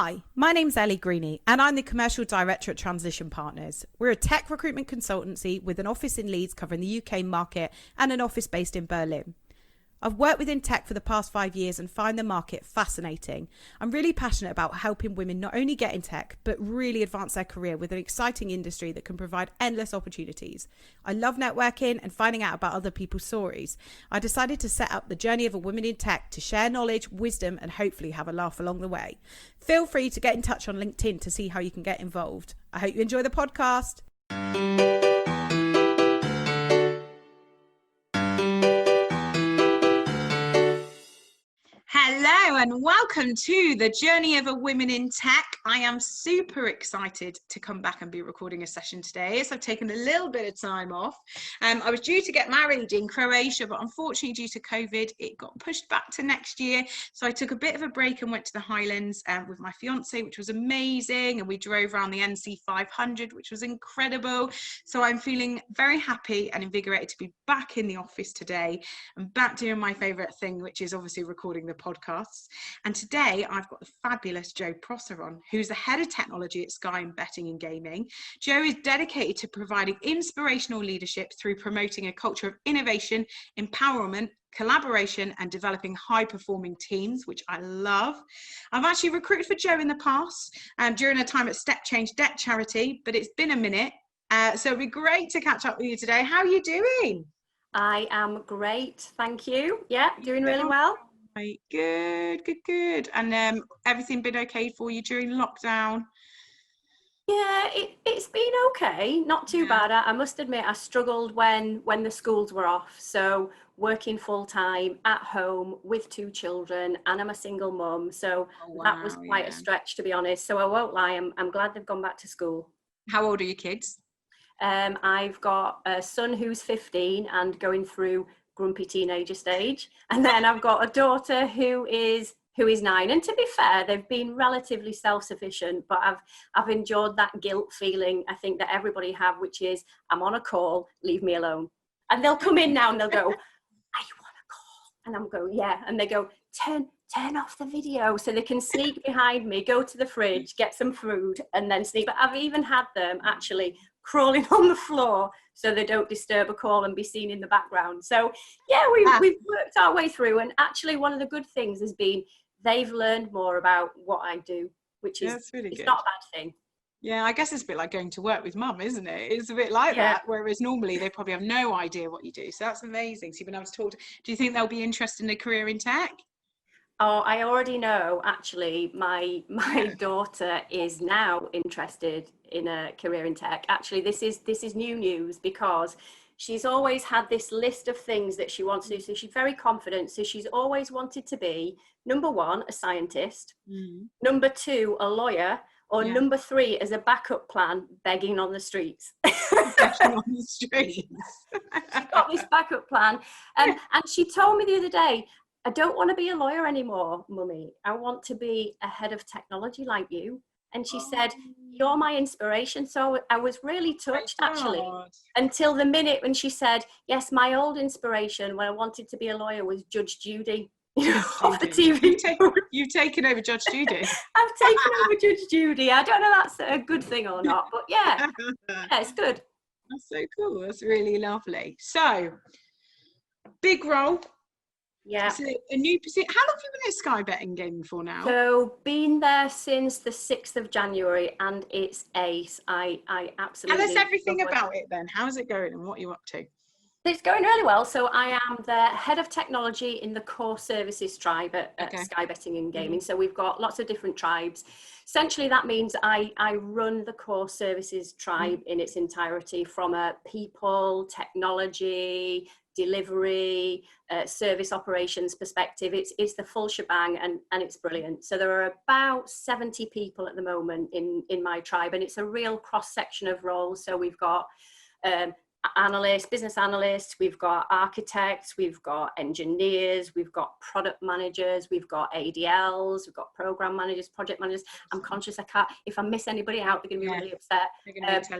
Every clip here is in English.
Hi, my name's Elly Greaney and I'm the Commercial Director at Transition Partners. We're a tech recruitment consultancy with an office in Leeds covering the UK market and an office based in Berlin. I've worked within tech for the past 5 years and find the market fascinating. I'm really passionate about helping women not only get in tech, but really advance their career with an exciting industry that can provide endless opportunities. I love networking and finding out about other people's stories. I decided to set up the Journey of a Woman in Tech to share knowledge, wisdom, and hopefully have a laugh along the way. Feel free to get in touch on LinkedIn to see how you can get involved. I hope you enjoy the podcast. Hello and welcome to the Journey of a Woman in Tech. I am super excited to come back and be recording a session today as I've taken a little bit of time off. I was due to get married in Croatia, but unfortunately due to COVID, it got pushed back to next year. So I took a bit of a break and went to the Highlands with my fiance, which was amazing. And we drove around the NC 500, which was incredible. So I'm feeling very happy and invigorated to be back in the office today and back doing my favorite thing, which is obviously recording the podcasts. And today I've got the fabulous Jo Prosser on, who's the head of technology at Sky in betting and gaming. Jo is dedicated to providing inspirational leadership through promoting a culture of innovation, empowerment, collaboration, and developing high-performing teams, which I love. I've actually recruited for Jo in the past during her time at StepChange debt charity, but it's been a minute. So it'd be great to catch up with you today. How are you doing? I am great, thank you. Yeah, doing really well. Right, good. And everything been okay for you during lockdown? Yeah, it's been okay, not too bad. I must admit, I struggled when the schools were off. So working full time at home with 2 children, and I'm a single mum. So that was quite a stretch, to be honest. So I won't lie, I'm glad they've gone back to school. How old are your kids? I've got a son who's 15 and going through grumpy teenager stage, and then I've got a daughter who is 9. And to be fair, they've been relatively self-sufficient, but I've enjoyed that guilt feeling I think that everybody have, which is I'm on a call, leave me alone. And they'll come in now and they'll go, are you on a call? And I'm going, yeah. And they go, turn off the video, so they can sneak behind me, go to the fridge, get some food, and then sneak. But I've even had them actually crawling on the floor so they don't disturb a call and be seen in the background. So yeah, we've worked our way through, and actually one of the good things has been they've learned more about what I do, which is really it's good. Not a bad thing. Yeah, I guess it's a bit like going to work with mum, isn't it? It's a bit like that, whereas normally they probably have no idea what you do. So that's amazing. So you've been able to talk to, do you think they'll be interested in a career in tech? Oh, I already know, actually, my daughter is now interested in a career in tech. Actually, this is new news, because she's always had this list of things that she wants to do. So she's very confident. So she's always wanted to be, number 1, a scientist, number 2, a lawyer, or number 3, as a backup plan, begging on the streets. Begging on the streets. She's got this backup plan. And she told me the other day, I don't want to be a lawyer anymore, Mummy. I want to be a head of technology like you. And she said, you're my inspiration. So I was really touched, actually, until the minute when she said, yes, my old inspiration when I wanted to be a lawyer was Judge Judy. Off the TV. You've taken over Judge Judy. I've taken over Judge Judy. I don't know if that's a good thing or not, but yeah, it's good. That's so cool. That's really lovely. So, big role. Yeah. So a new position. How long have you been at Sky Betting Gaming for now? So been there since the 6th of January, and it's ace. I absolutely. Tell us everything about it then. How's it going and what are you up to? It's going really well. So I am the head of technology in the core services tribe at Sky Betting and Gaming. So we've got lots of different tribes. Essentially, that means I run the core services tribe in its entirety, from a people, technology, delivery, service operations perspective. It's the full shebang, and it's brilliant. So there are about 70 people at the moment in my tribe, and it's a real cross section of roles. So we've got analysts, business analysts, we've got architects, we've got engineers, we've got product managers, we've got ADLs, we've got program managers, project managers. I'm conscious if I miss anybody out, they're going to be really upset.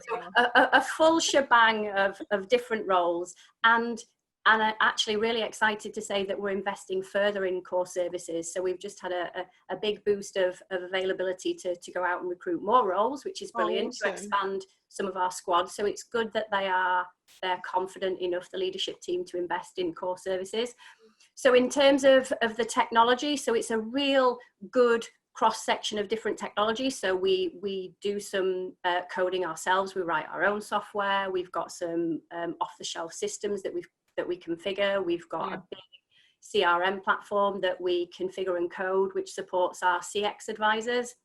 So a full shebang of different roles. And And I'm actually really excited to say that we're investing further in core services. So we've just had a big boost of availability to go out and recruit more roles, which is brilliant, to expand some of our squad. So it's good that they're confident enough, the leadership team, to invest in core services. So in terms of the technology, so it's a real good cross-section of different technologies. So we do some coding ourselves. We write our own software. We've got some off-the-shelf systems that we configure. We've got a big CRM platform that we configure and code, which supports our CX advisors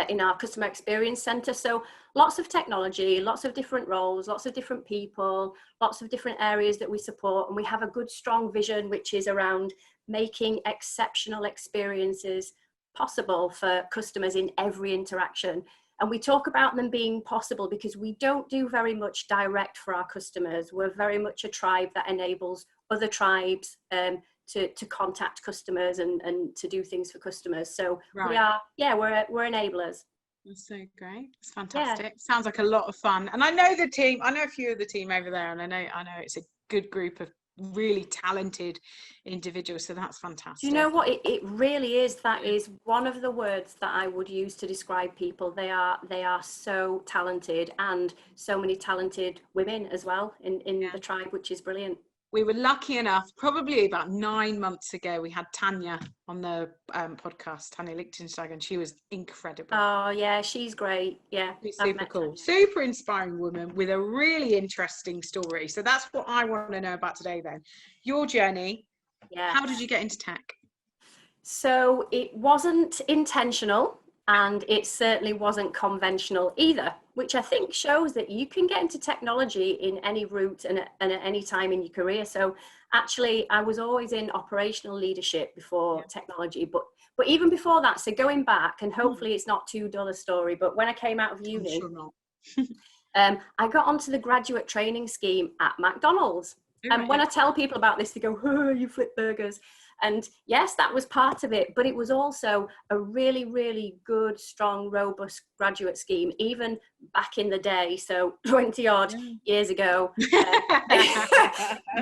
in our customer experience center. So lots of technology, lots of different roles, lots of different people, lots of different areas that we support. And we have a good, strong vision, which is around making exceptional experiences possible for customers in every interaction. And we talk about them being possible because we don't do very much direct for our customers. We're very much a tribe that enables other tribes to contact customers and to do things for customers. So we're enablers. That's so great. It's fantastic. Sounds like a lot of fun. And I know the team, I know a few of the team over there, and I know it's a good group of really talented individuals, so that's fantastic. Do you know what it really is? That is one of the words that I would use to describe people. They are so talented, and so many talented women as well in the tribe, which is brilliant. We were lucky enough, probably about 9 months ago, we had Tanya on the podcast, Tanya Lichtenstein, and she was incredible. Oh yeah, she's great. Yeah, she's super cool, super inspiring woman with a really interesting story. So that's what I want to know about today then. Your journey. Yeah. How did you get into tech? So it wasn't intentional, and it certainly wasn't conventional either, which I think shows that you can get into technology in any route and at any time in your career. So actually, I was always in operational leadership before technology, but even before that, so going back, and hopefully it's not too dull a story, but when I came out of uni, I'm sure not. I got onto the graduate training scheme at McDonald's. And when I tell people about this, they go, "Oh, you flip burgers." And yes, that was part of it, but it was also a really, really good, strong, robust graduate scheme, even back in the day. So 20 odd years ago,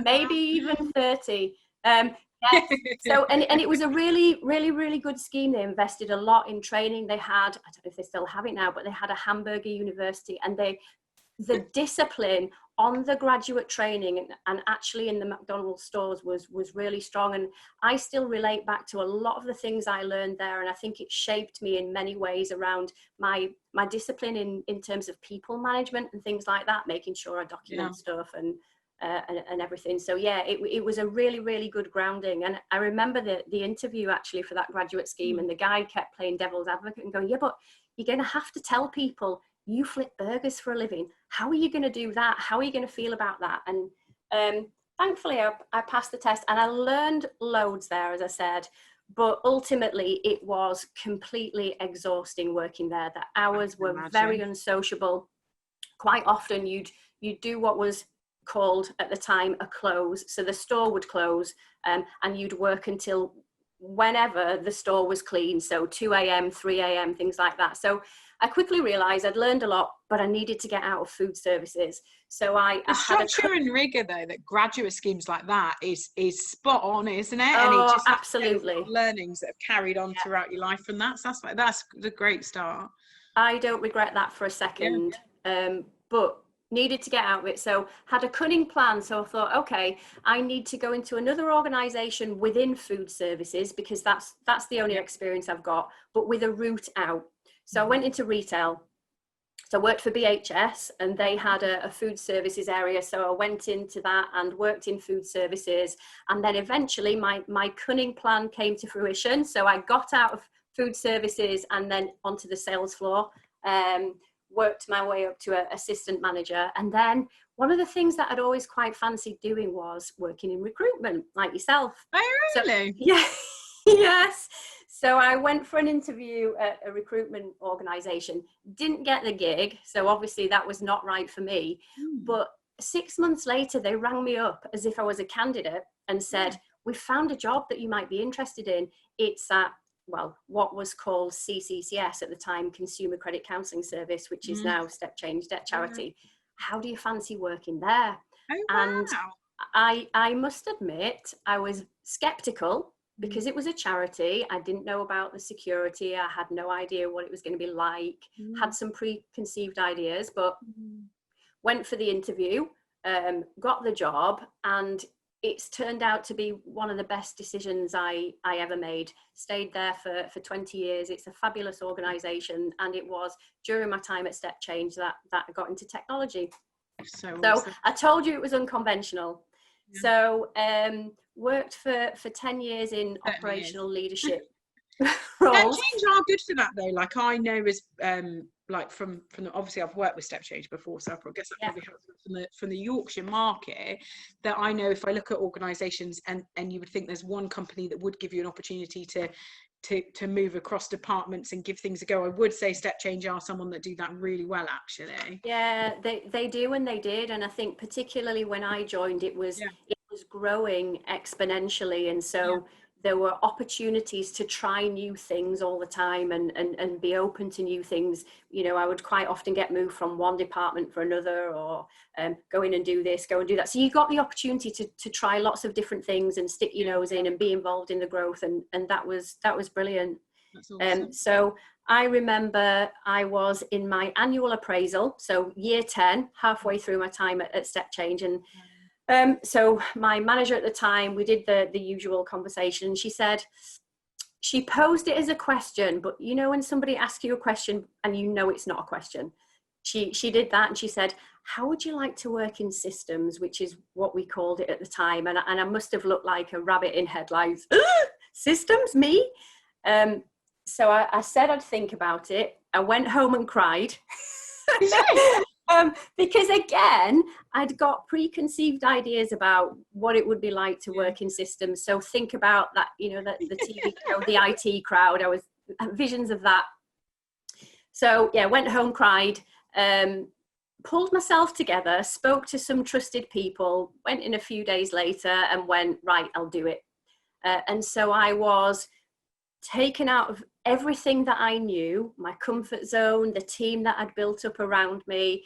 maybe even 30. Yes. So, and it was a really, really, really good scheme. They invested a lot in training. They had, I don't know if they still have it now, but they had a hamburger university, and the discipline on the graduate training and actually in the McDonald's stores was really strong. And I still relate back to a lot of the things I learned there. And I think it shaped me in many ways around my discipline in terms of people management and things like that, making sure I document stuff and everything. So yeah, it was a really, really good grounding. And I remember the interview actually for that graduate scheme, and the guy kept playing devil's advocate and going, yeah, but you're going to have to tell people you flip burgers for a living. How are you going to do that? How are you going to feel about that? And thankfully I passed the test, and I learned loads there, as I said, but ultimately it was completely exhausting working there. The hours were very unsociable. Quite often you'd do what was called at the time a close. So the store would close, and you'd work until whenever the store was clean. So 2 a.m., 3 a.m., things like that. So I quickly realized I'd learned a lot, but I needed to get out of food services. So the structure and rigor, though, that graduate schemes like that is spot on, isn't it? Oh, and it just absolutely. Learnings that have carried on throughout your life, and that's the great start. I don't regret that for a second, but needed to get out of it. So had a cunning plan. So I thought, okay, I need to go into another organization within food services, because that's the only experience I've got, but with a route out. So I went into retail. So I worked for BHS, and they had a food services area. So I went into that and worked in food services. And then eventually my cunning plan came to fruition. So I got out of food services and then onto the sales floor, worked my way up to an assistant manager. And then one of the things that I'd always quite fancied doing was working in recruitment, like yourself. Oh, really? So, yeah. Yes. So I went for an interview at a recruitment organization, didn't get the gig. So obviously that was not right for me. But 6 months later, they rang me up as if I was a candidate and said, "We found a job that you might be interested in. It's at, well, what was called CCCS at the time, Consumer Credit Counselling Service, which is now StepChange Debt Charity. How do you fancy working there?" Oh, and wow. I must admit, I was skeptical because it was a charity. I didn't know about the security. I had no idea what it was going to be like, had some preconceived ideas, but went for the interview, got the job, and it's turned out to be one of the best decisions I ever made. Stayed there for 20 years. It's a fabulous organisation, and it was during my time at StepChange that I got into technology. So awesome. I told you it was unconventional. Yeah. So worked for 10 years in operational leadership roles. StepChange are good for that though. Like I know as like from the, obviously I've worked with StepChange before, so I guess that probably helps from the Yorkshire market, that I know if I look at organisations and you would think there's one company that would give you an opportunity to move across departments and give things a go, I would say StepChange are someone that do that really well, actually. Yeah, they do, and they did, and I think particularly when I joined, it was growing exponentially, and so there were opportunities to try new things all the time and be open to new things. You know, I would quite often get moved from one department for another, or go in and do this, go and do that. So you got the opportunity to try lots of different things and stick your nose in and be involved in the growth, and that was brilliant. That's awesome. So I remember I was in my annual appraisal, so year 10, halfway through my time at StepChange, and so my manager at the time, we did the usual conversation. She said, she posed it as a question, but you know when somebody asks you a question and you know it's not a question, she did that, and she said, how would you like to work in systems, which is what we called it at the time, and I must have looked like a rabbit in headlights. Systems, me? So I said I'd think about it. I went home and cried. Because again, I'd got preconceived ideas about what it would be like to work in systems. So think about that, you know, the TV show, the IT crowd. I was visions of that. So yeah, went home, cried, pulled myself together, spoke to some trusted people, went in a few days later and went, right, I'll do it. And so I was taken out of everything that I knew, my comfort zone, the team that I'd built up around me,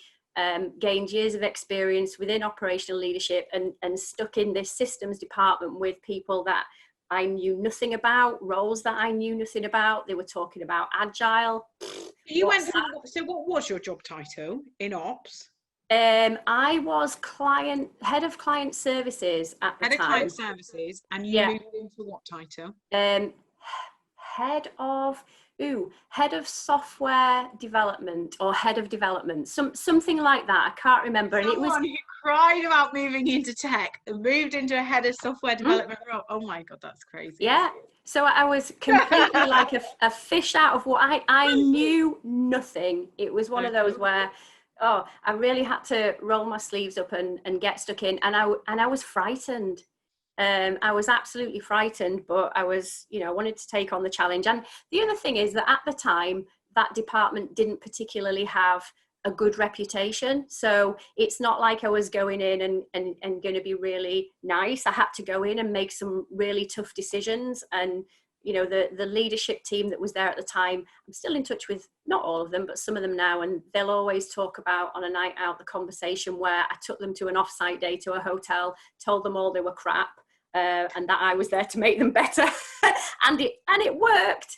gained years of experience within operational leadership, and stuck in this systems department with people that I knew nothing about, roles that I knew nothing about. They were talking about agile. So what was your job title in ops? I was head of client services at the time. Head of client services, and you moved into what title? Head of software development, or head of development, something like that. I can't remember. Someone and it was who cried about moving into tech and moved into a head of software development role. Oh my god, that's crazy. Yeah. So I was completely like a fish out of water. I knew nothing. It was one of those where, I really had to roll my sleeves up and get stuck in, and I was frightened. I was absolutely frightened, but I was, I wanted to take on the challenge. And the other thing is that at the time, that department didn't particularly have a good reputation. So it's not like I was going in and going to be really nice. I had to go in and make some really tough decisions. And, the leadership team that was there at the time, I'm still in touch with not all of them, but some of them now. And they'll always talk about on a night out, the conversation where I took them to an offsite day to a hotel, told them all they were crap. And that I was there to make them better, and it worked.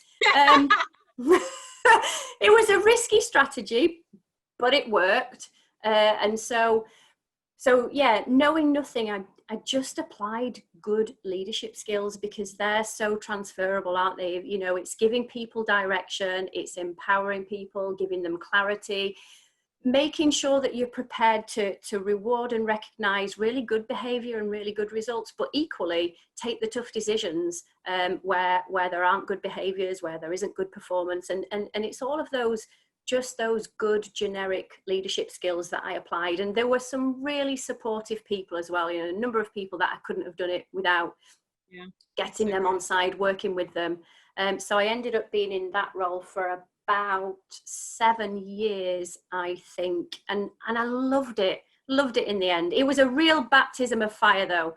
It was a risky strategy, but it worked. And so yeah, knowing nothing, I just applied good leadership skills, because they're so transferable, aren't they? It's giving people direction, it's empowering people, giving them clarity, making sure that you're prepared to reward and recognize really good behavior and really good results, but equally take the tough decisions where there aren't good behaviors, where there isn't good performance. And it's all of those good generic leadership skills that I applied. And there were some really supportive people as well, a number of people that I couldn't have done it without getting them on side, working with them. So I ended up being in that role for about 7 years, I think, and I loved it in the end. It was a real baptism of fire though.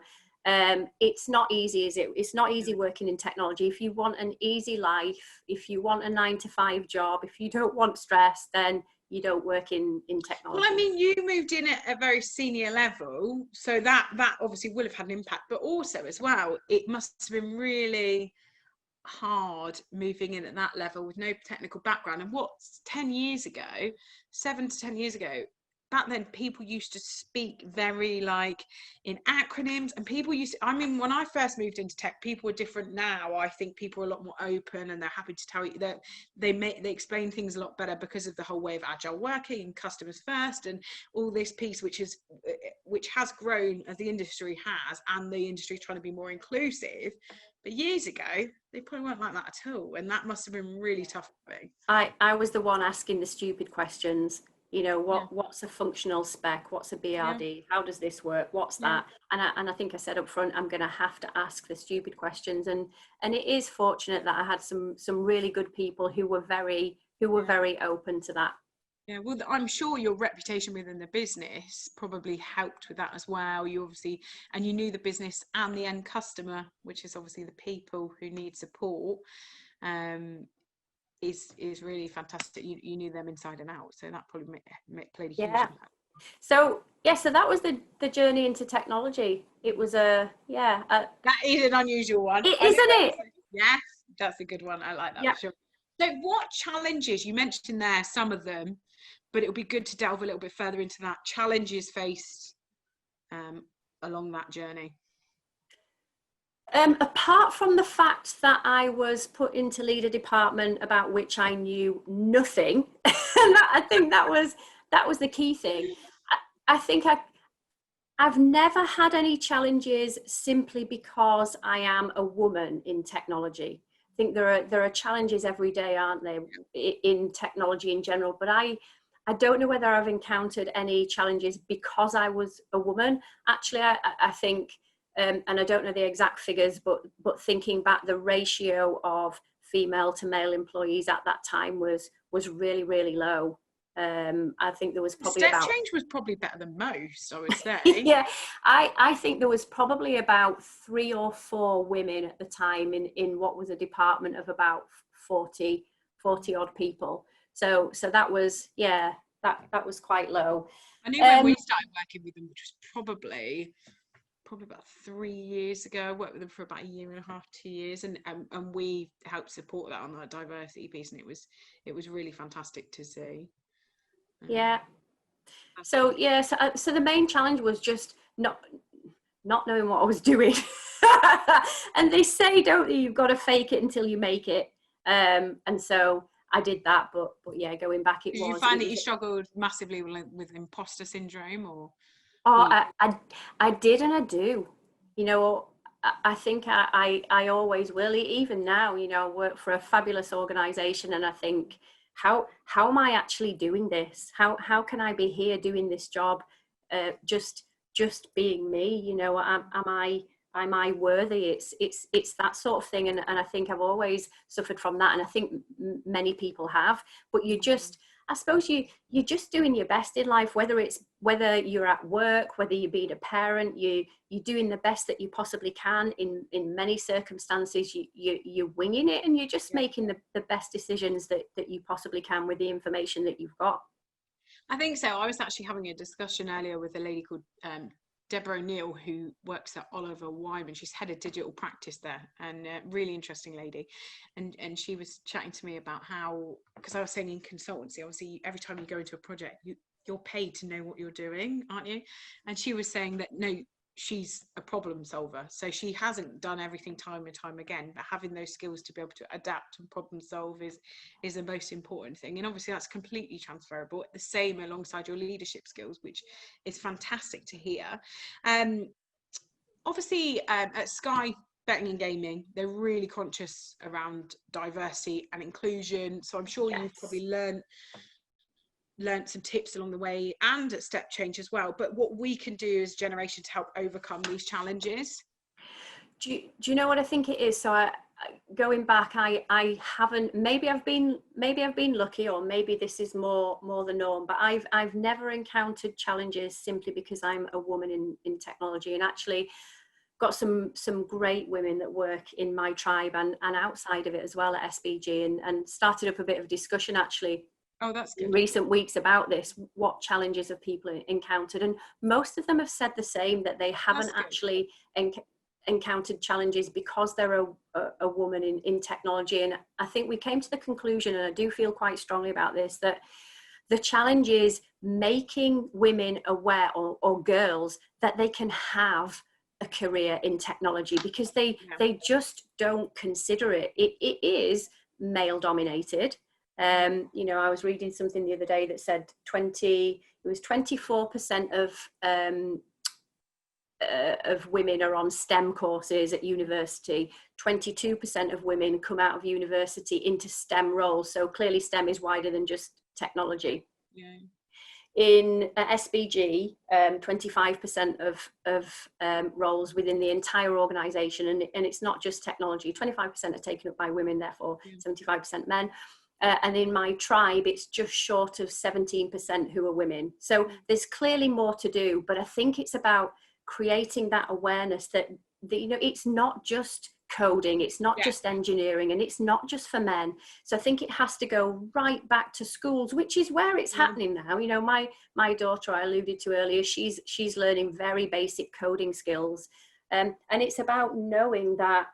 It's not easy, is it? It's not easy working in technology. If you want an easy life, if you want a 9-to-5 job, if you don't want stress, then you don't work in technology. Well, I mean, you moved in at a very senior level, so that obviously will have had an impact, but also as well, it must have been really hard moving in at that level with no technical background. And what's 10 years ago, 7 to 10 years ago, back then people used to speak very like in acronyms, and people used to, I mean, when I first moved into tech, people were different. Now I think people are a lot more open, and they're happy to tell you that they explain things a lot better because of the whole way of agile working and customers first and all this piece, which has grown as the industry has, and the industry trying to be more inclusive. But years ago, they probably weren't like that at all, and that must have been really tough for me. I was the one asking the stupid questions. You know, what's a functional spec? What's a BRD? Yeah. How does this work? What's that? And I think I said up front, I'm going to have to ask the stupid questions. And it is fortunate that I had some really good people who were very open to that. Yeah, well, I'm sure your reputation within the business probably helped with that as well. You obviously, and you knew the business and the end customer, which is obviously the people who need support, is really fantastic. You knew them inside and out, so that probably played a huge impact. So that was the journey into technology. It was that is an unusual one, isn't it? Yes, that's a good one. I like that. Sure. So what challenges, you mentioned there some of them, but it would be good to delve a little bit further into that, challenges faced along that journey? Apart from the fact that I was put into lead a department about which I knew nothing, and I think that was the key thing. I think I've never had any challenges simply because I am a woman in technology. I think there are challenges every day, aren't there, in technology in general, but I don't know whether I've encountered any challenges because I was a woman. Actually, I think, and I don't know the exact figures, but thinking back, the ratio of female to male employees at that time was really, really low. I think there was probably StepChange was probably better than most, I would say. Yeah, I think there was probably about 3 or 4 women at the time in what was a department of about 40 odd people. So that was, that was quite low. I knew when we started working with them, which was probably about 3 years ago. I worked with them for about 1.5 years, 2 years, and we helped support that on that diversity piece, and it was really fantastic to see. So the main challenge was just not knowing what I was doing. And they say, don't you, you've got to fake it until you make it. And so I did that, but yeah, going back, did you find that you struggled massively with imposter syndrome, or? I did, and I do. You know, I think I always will. Even now, you know, I work for a fabulous organisation, and I think, how am I actually doing this? How can I be here doing this job, just being me? You know, am I worthy? It's that sort of thing, and I think I've always suffered from that, and I think many people have. But I suppose you're just doing your best in life, whether you're at work, whether you're being a parent, you're doing the best that you possibly can in many circumstances. You're winging it, and you're just making the best decisions that you possibly can with the information that you've got. I think so. I was actually having a discussion earlier with a lady called Deborah O'Neill, who works at Oliver Wyman. She's head of digital practice there, and a really interesting lady. And she was chatting to me about how, because I was saying in consultancy, obviously every time you go into a project, you're paid to know what you're doing, aren't you? And she was saying that no, she's a problem solver, so she hasn't done everything time and time again, but having those skills to be able to adapt and problem solve is the most important thing. And obviously that's completely transferable, the same alongside your leadership skills, which is fantastic to hear. Obviously at Sky Betting and Gaming, they're really conscious around diversity and inclusion, so I'm sure you've probably learned some tips along the way, and at StepChange as well, but what we can do as a generation to help overcome these challenges. Do you know what I think it is? So going back, I haven't, maybe I've been lucky, or maybe this is more the norm, but I've never encountered challenges simply because I'm a woman in technology, and actually got some great women that work in my tribe and outside of it as well at SBG, and started up a bit of discussion actually Oh, that's in good. recent weeks about this, what challenges have people encountered, and most of them have said the same, that they haven't That's good. actually encountered challenges because they're a woman in technology. And I think we came to the conclusion, and I do feel quite strongly about this, that the challenge is making women aware, or girls, that they can have a career in technology, because they just don't consider it. It is male dominated. You know, I was reading something the other day that said 24% of women are on STEM courses at university. 22% of women come out of university into STEM roles. So clearly STEM is wider than just technology. Yeah. In SBG, 25% of roles within the entire organisation, and it's not just technology, 25% are taken up by women, therefore 75% men. And in my tribe, it's just short of 17% who are women. So there's clearly more to do, but I think it's about creating that awareness that you know, it's not just coding, it's not just engineering, and it's not just for men. So I think it has to go right back to schools, which is where it's happening now. You know, my daughter, I alluded to earlier, she's learning very basic coding skills, and it's about knowing that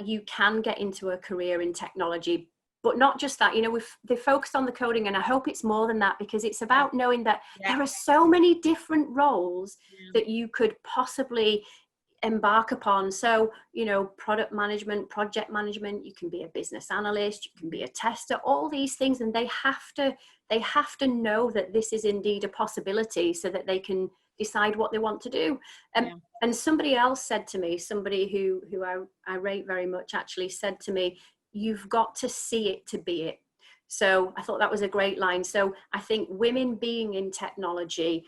you can get into a career in technology. But not just that, you know, they focused on the coding, and I hope it's more than that, because it's about knowing that there are so many different roles that you could possibly embark upon. So, you know, product management, project management, you can be a business analyst, you can be a tester, all these things, and they have to know that this is indeed a possibility, so that they can decide what they want to do. And somebody else said to me, somebody who I rate very much, actually said to me, you've got to see it to be it. So I thought that was a great line. So I think women being in technology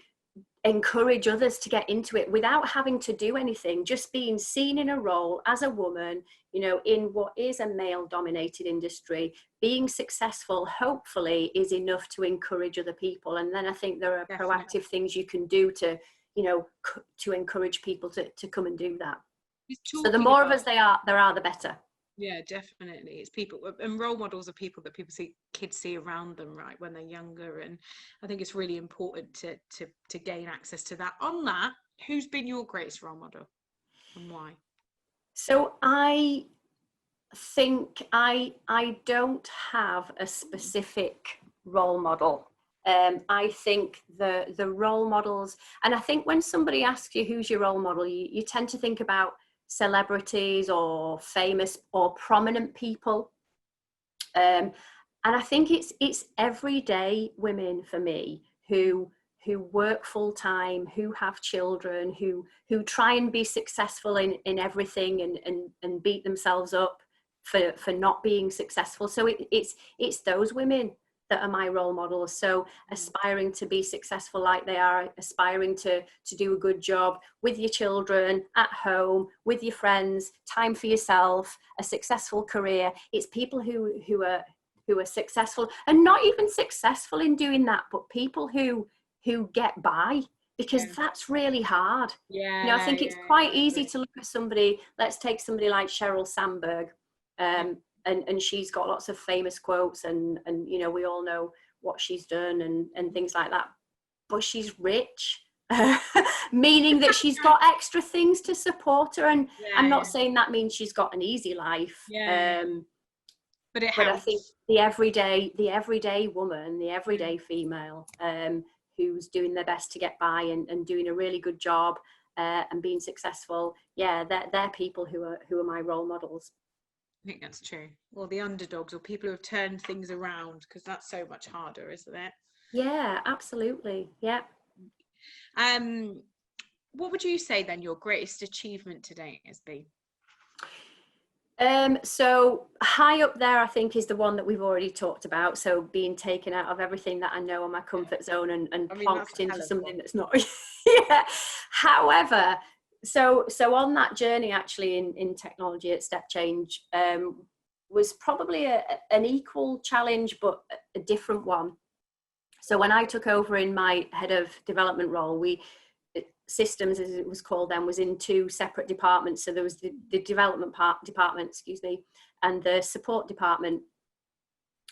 encourage others to get into it without having to do anything, just being seen in a role as a woman, you know, in what is a male dominated industry. Being successful, hopefully, is enough to encourage other people. And then I think there are proactive things you can do to, you know, to encourage people to come and do that. So the more of us there are, the better. Yeah, definitely. It's people, and role models are people that kids see around them, right, when they're younger. And I think it's really important to gain access to that. On that, who's been your greatest role model and why? So I think I don't have a specific role model. I think the role models, and I think when somebody asks you who's your role model, you tend to think about celebrities or famous or prominent people, and I think it's everyday women for me who work full time, who have children, who try and be successful in everything, and beat themselves up for not being successful. So it's those women that are my role models. So aspiring to be successful like they are, aspiring to do a good job with your children, at home, with your friends, time for yourself, a successful career. It's people who are successful, and not even successful in doing that, but people who get by, because that's really hard. You know, I think it's quite easy to look at somebody, let's take somebody like Sheryl Sandberg, and she's got lots of famous quotes, and you know, we all know what she's done and things like that, but she's rich. Meaning that she's got extra things to support her, and I'm not saying that means she's got an easy life, but I think the everyday woman, the everyday female, who's doing their best to get by and doing a really good job, and being successful, they're people who are my role models. I think that's true. Or the underdogs, or people who have turned things around, because that's so much harder, isn't it? Yeah, absolutely. Yeah. What would you say then your greatest achievement to date has been? So high up there, I think, is the one that we've already talked about. So being taken out of everything that I know in my comfort zone and plonked into something that's not. However, so on that journey, actually, in technology at StepChange, was probably an equal challenge, but a different one. So when I took over in my head of development role, systems, as it was called then, was in two separate departments. So there was the development department, and the support department.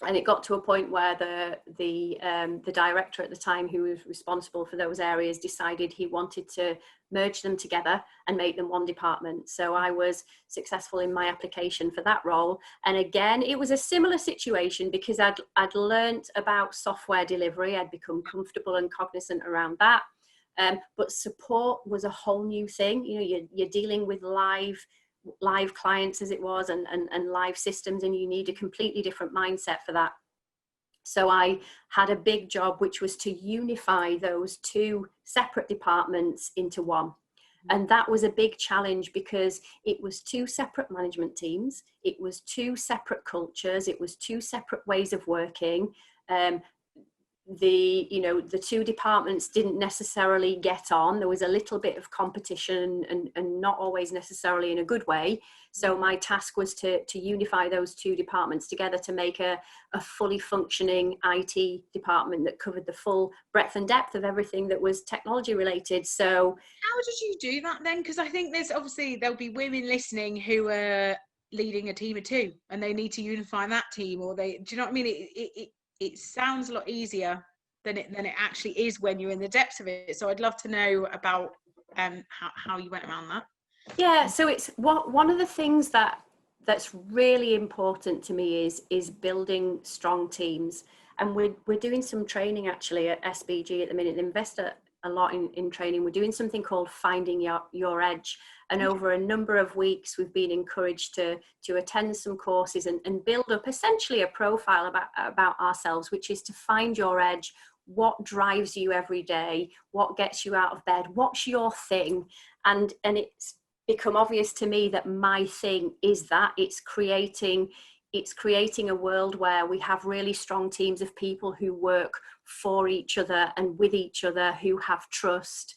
And it got to a point where the director at the time, who was responsible for those areas, decided he wanted to merge them together and make them one department. So I was successful in my application for that role. And again, it was a similar situation because I'd learnt about software delivery. I'd become comfortable and cognizant around that. But support was a whole new thing. You know, you're dealing with live clients, as it was, and live systems, and you need a completely different mindset for that. So I had a big job, which was to unify those two separate departments into one. And that was a big challenge because it was two separate management teams, it was two separate cultures, it was two separate ways of working. The two departments didn't necessarily get on. There was a little bit of competition and not always necessarily in a good way. So my task was to unify those two departments together to make a fully functioning IT department that covered the full breadth and depth of everything that was technology related. So how did you do that then? Because I think there'll be women listening who are leading a team of two and they need to unify that team, or do you know what I mean? It sounds a lot easier than it actually is when you're in the depths of it. So I'd love to know about how you went around that. Yeah, so it's one of the things that's really important to me is building strong teams. And we're doing some training actually at SBG at the minute. They invest a lot in training. We're doing something called Finding Your Edge. And over a number of weeks, we've been encouraged to attend some courses and build up essentially a profile about ourselves, which is to find your edge. What drives you every day? What gets you out of bed? What's your thing? And it's become obvious to me that my thing is that it's creating a world where we have really strong teams of people who work for each other and with each other, who have trust,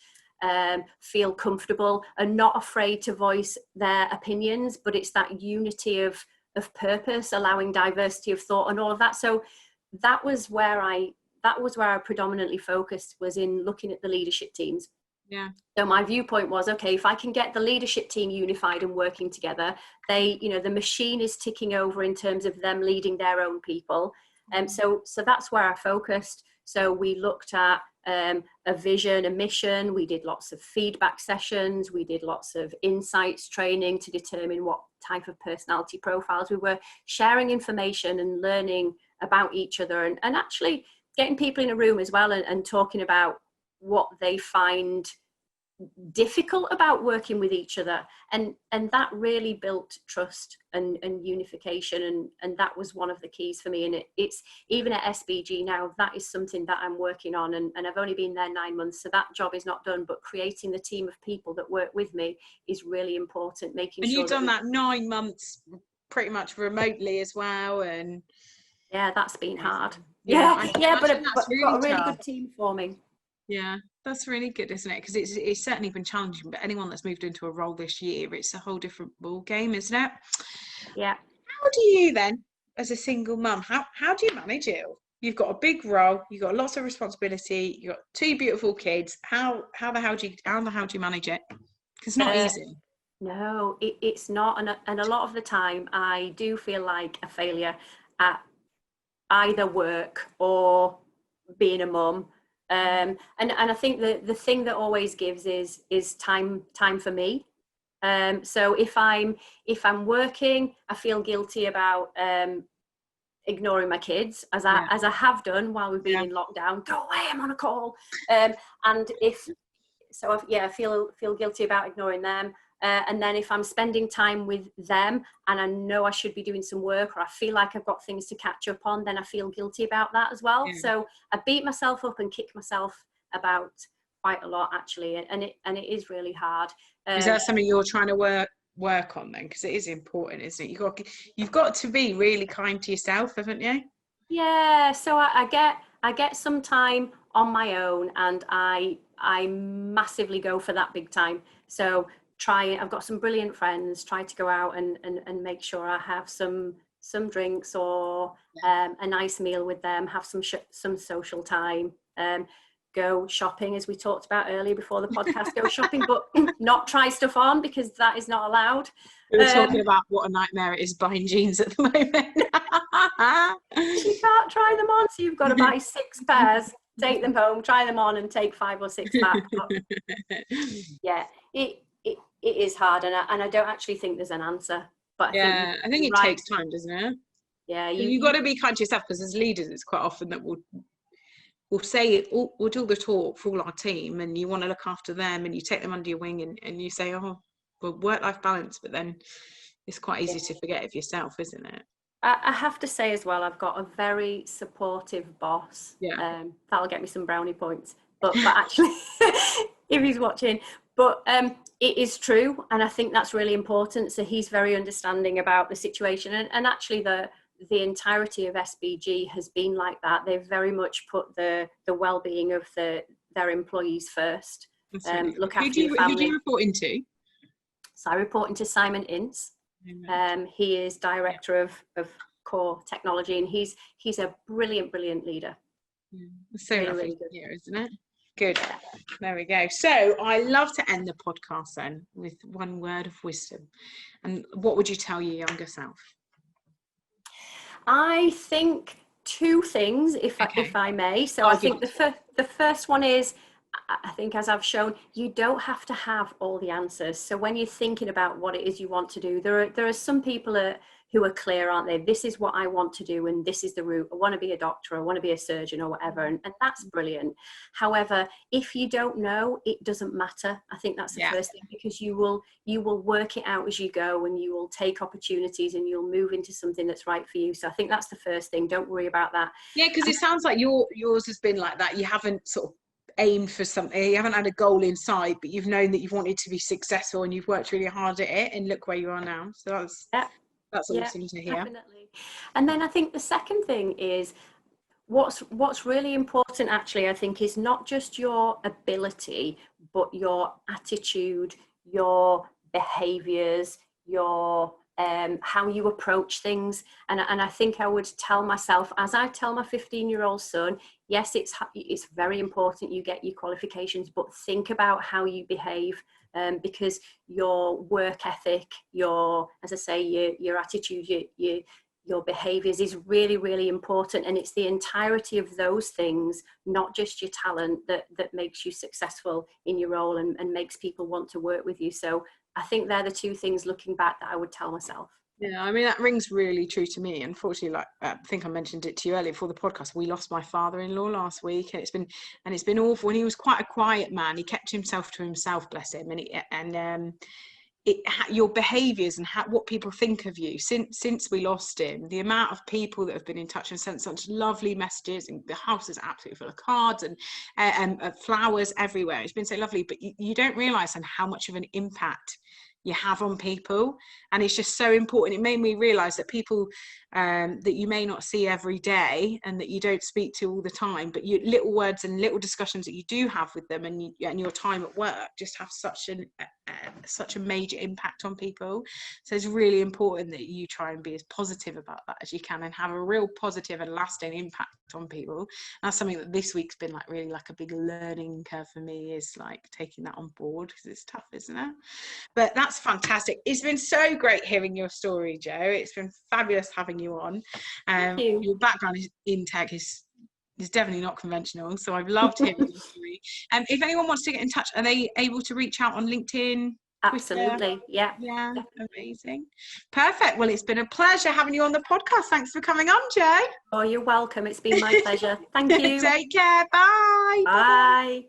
feel comfortable, and not afraid to voice their opinions. But it's that unity of purpose, allowing diversity of thought and all of that. So that was where I predominantly focused, was in looking at the leadership teams. Yeah. So my viewpoint was, okay, if I can get the leadership team unified and working together, the machine is ticking over in terms of them leading their own people. So that's where I focused. So we looked at a vision, a mission. We did lots of feedback sessions. We did lots of insights training to determine what type of personality profiles. We were sharing information and learning about each other, and actually getting people in a room as well and talking about what they find difficult about working with each other, and that really built trust and unification, and that was one of the keys for me. And it's even at SBG now, that is something that I'm working on, and I've only been there 9 months, so that job is not done, but creating the team of people that work with me is really important. Making and sure you've done that 9 months pretty much remotely as well, and yeah, that's been hard. But really got a really tough. good team forming. Yeah, that's really good, isn't it? Because it's certainly been challenging, but anyone that's moved into a role this year, it's a whole different ball game, isn't it? Yeah. How do you then, as a single mum, how do you manage it? You've got a big role, you've got lots of responsibility, you've got 2 beautiful kids. How the hell do you manage it? Because it's not easy. No, it's not, and a lot of the time I do feel like a failure at either work or being a mum. And I think the thing that always gives is time for me. So if I'm working, I feel guilty about ignoring my kids, as I have done while we've been in lockdown. Go away, I'm on a call. And I feel guilty about ignoring them. And then if I'm spending time with them and I know I should be doing some work, or I feel like I've got things to catch up on, then I feel guilty about that as well. So I beat myself up and kick myself about quite a lot, actually, and it is really hard. Is that something you're trying to work on then? Because it is important, isn't it? You've got to be really kind to yourself, haven't you? Yeah. So I get some time on my own, and I massively go for that big time. So I've got some brilliant friends, try to go out and make sure I have some drinks or a nice meal with them, have some social time, go shopping, as we talked about earlier before the podcast, go shopping, but not try stuff on, because that is not allowed. We were talking about what a nightmare it is buying jeans at the moment. You can't try them on, so you've got to buy 6 pairs, take them home, try them on, and take 5 or 6 back. But yeah, it is hard, and I don't actually think there's an answer. But I think it takes time, doesn't it? Yeah, you've got to be kind to yourself, because as leaders, it's quite often that we'll say it, we'll do the talk for all our team, and you want to look after them, and you take them under your wing, and you say, oh, well, work-life balance, but then it's quite easy to forget of yourself, isn't it? I have to say as well, I've got a very supportive boss. That'll get me some brownie points, but actually if he's watching, but it is true, and I think that's really important. So he's very understanding about the situation, and actually the entirety of SBG has been like that. They've very much put the well-being of their employees first. Look after your family. Who do you report into? So I report into Simon Ince. He is director of core technology, and he's a brilliant leader. So really, lovely to hear, isn't it? Good. There we go. So I love to end the podcast then with one word of wisdom. And what would you tell your younger self? I think 2 things, if I may. So I think the first one is, I think, as I've shown, you don't have to have all the answers. So when you're thinking about what it is you want to do, there are some people who are clear, aren't they? This is what I want to do, and this is the route. I want to be a doctor, I want to be a surgeon, or whatever, and that's brilliant. However, if you don't know, it doesn't matter. I think that's the first thing, because you will work it out as you go, and you will take opportunities, and you'll move into something that's right for you. So I think that's the first thing. Don't worry about that. Yeah, because it sounds like yours has been like that. You haven't sort of aimed for something, you haven't had a goal inside, but you've known that you've wanted to be successful, and you've worked really hard at it, and look where you are now. So that's awesome to hear. Definitely. And then I think the second thing is, what's really important, actually, I think, is not just your ability, but your attitude, your behaviors, your how you approach things. And I think I would tell myself, as I tell my 15-year-old son, yes, it's very important you get your qualifications, but think about how you behave, because your work ethic, as I say, your attitude, your behaviors is really, really important. And it's the entirety of those things, not just your talent, that makes you successful in your role and makes people want to work with you. So I think they're the 2 things, looking back, that I would tell myself. Yeah, I mean, that rings really true to me. Unfortunately, like I think I mentioned it to you earlier before the podcast, we lost my father-in-law last week, and it's been awful. And he was quite a quiet man. He kept himself to himself, bless him. Your behaviours and what people think of you since we lost him, the amount of people that have been in touch and sent such lovely messages, and the house is absolutely full of cards and flowers everywhere. It's been so lovely, but you don't realise how much of an impact you have on people, and it's just so important. It made me realise that people that you may not see every day and that you don't speak to all the time, but little words and little discussions that you do have with them, and your time at work just have such a major impact on people. So it's really important that you try and be as positive about that as you can, and have a real positive and lasting impact on people. And that's something that this week's been like really like a big learning curve for me, is like taking that on board, because it's tough, isn't it? But that's fantastic. It's been so great hearing your story, Jo. It's been fabulous having you on. Thank you. Your background in tech is definitely not conventional, so I've loved hearing your story. If anyone wants to get in touch, are they able to reach out on LinkedIn? Absolutely. Twitter? Yeah, amazing, perfect. Well, it's been a pleasure having you on the podcast. Thanks for coming on, Jo. Oh, you're welcome. It's been my pleasure. Thank you. Take care. Bye. Bye.